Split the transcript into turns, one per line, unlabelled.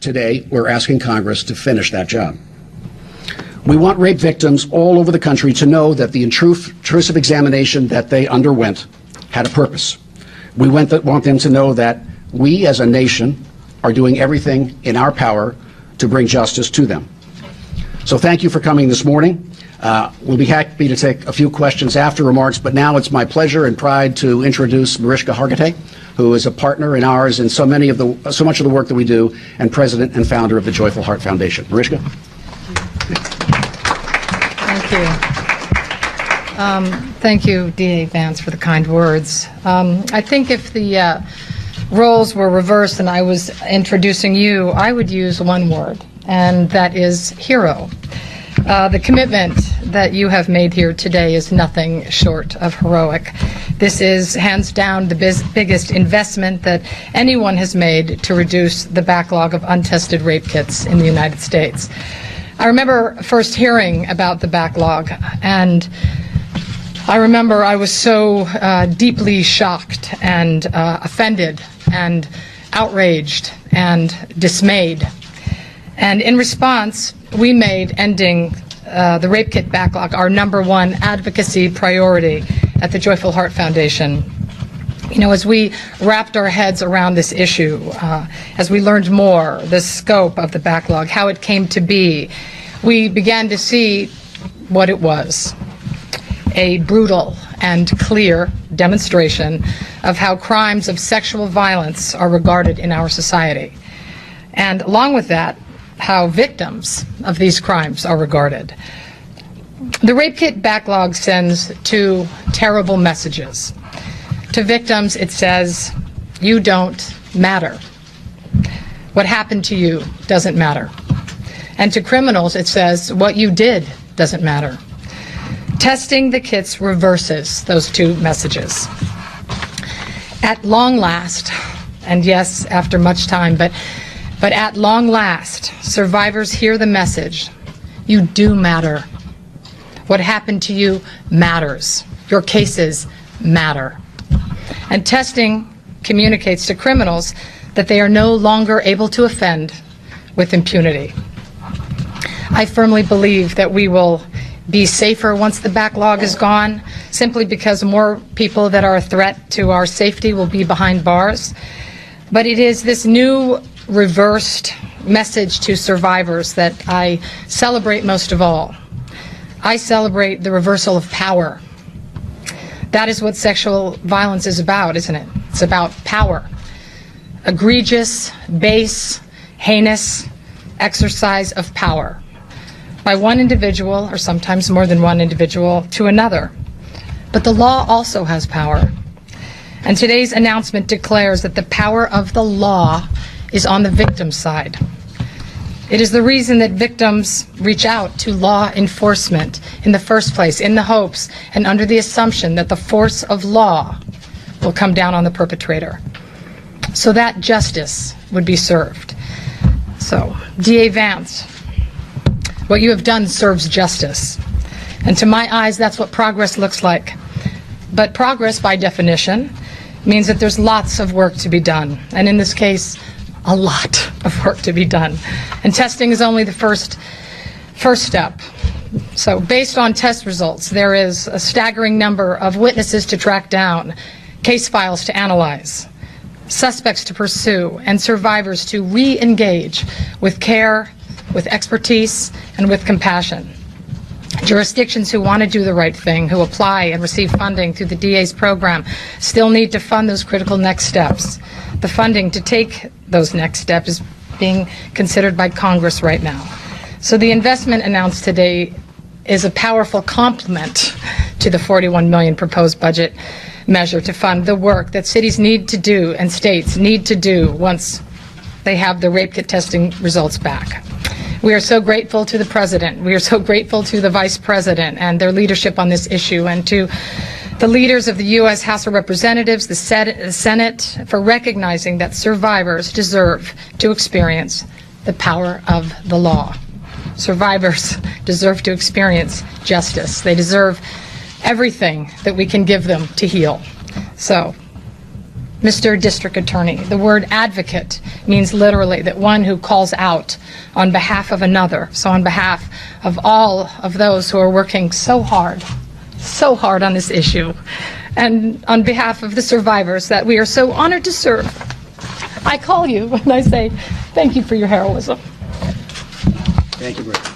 Today, we're asking Congress to finish that job. We want rape victims all over the country to know that the intrusive examination that they underwent had a purpose. We want them to know that we as a nation are doing everything in our power to bring justice to them. So thank you for coming this morning. We'll be happy to take a few questions after remarks, but now it's my pleasure and pride to introduce Mariska Hargitay, who is a partner in ours in so much of the work that we do, and president and founder of the Joyful Heart Foundation. Mariska?
Thank you. Thank you, D.A. Vance, for the kind words. I think if the roles were reversed and I was introducing you, I would use one word, and that is hero. The commitment that you have made here today is nothing short of heroic. This is, hands down, the biggest investment that anyone has made to reduce the backlog of untested rape kits in the United States. I remember first hearing about the backlog, and I remember I was so deeply shocked and offended and outraged and dismayed. And in response, we made ending the rape kit backlog our #1 advocacy priority at the Joyful Heart Foundation. You know, as we wrapped our heads around this issue, as we learned more, the scope of the backlog, how it came to be, we began to see what it was: a brutal and clear demonstration of how crimes of sexual violence are regarded in our society. And along with that, how victims of these crimes are regarded. The rape kit backlog sends two terrible messages. To victims, it says, you don't matter. What happened to you doesn't matter. And to criminals, it says, what you did doesn't matter. Testing the kits reverses those two messages. At long last, and yes, after much time, but at long last, survivors hear the message, you do matter. What happened to you matters. Your cases matter. And testing communicates to criminals that they are no longer able to offend with impunity. I firmly believe that we will be safer once the backlog is gone, simply because more people that are a threat to our safety will be behind bars. But it is this new reversed message to survivors that I celebrate most of all. I celebrate the reversal of power. That is what sexual violence is about, isn't it? It's about power. Egregious, base, heinous exercise of power by one individual, or sometimes more than one individual, to another. But the law also has power. And today's announcement declares that the power of the law is on the victim's side. It is the reason that victims reach out to law enforcement in the first place, in the hopes and under the assumption that the force of law will come down on the perpetrator, so that justice would be served. So, D.A. Vance, what you have done serves justice. And to my eyes, that's what progress looks like. But progress, by definition, means that there's lots of work to be done. And in this case, a lot of work to be done. And testing is only the first step. So based on test results, there is a staggering number of witnesses to track down, case files to analyze, suspects to pursue, and survivors to re-engage with care, with expertise, and with compassion. Jurisdictions who want to do the right thing, who apply and receive funding through the DA's program, still need to fund those critical next steps. The funding to take those next steps is being considered by Congress right now. So the investment announced today is a powerful complement to the $41 million proposed budget measure to fund the work that cities need to do and states need to do once they have the rape kit testing results back. We are so grateful to the President. We are so grateful to the Vice President and their leadership on this issue, and to the leaders of the U.S. House of Representatives, the Senate, for recognizing that survivors deserve to experience the power of the law. Survivors deserve to experience justice. They deserve everything that we can give them to heal. So, Mr. District Attorney. The word advocate means literally that one who calls out on behalf of another. So on behalf of all of those who are working so hard on this issue, and on behalf of the survivors that we are so honored to serve, I call you and I say thank you for your heroism.
Thank you, Maria.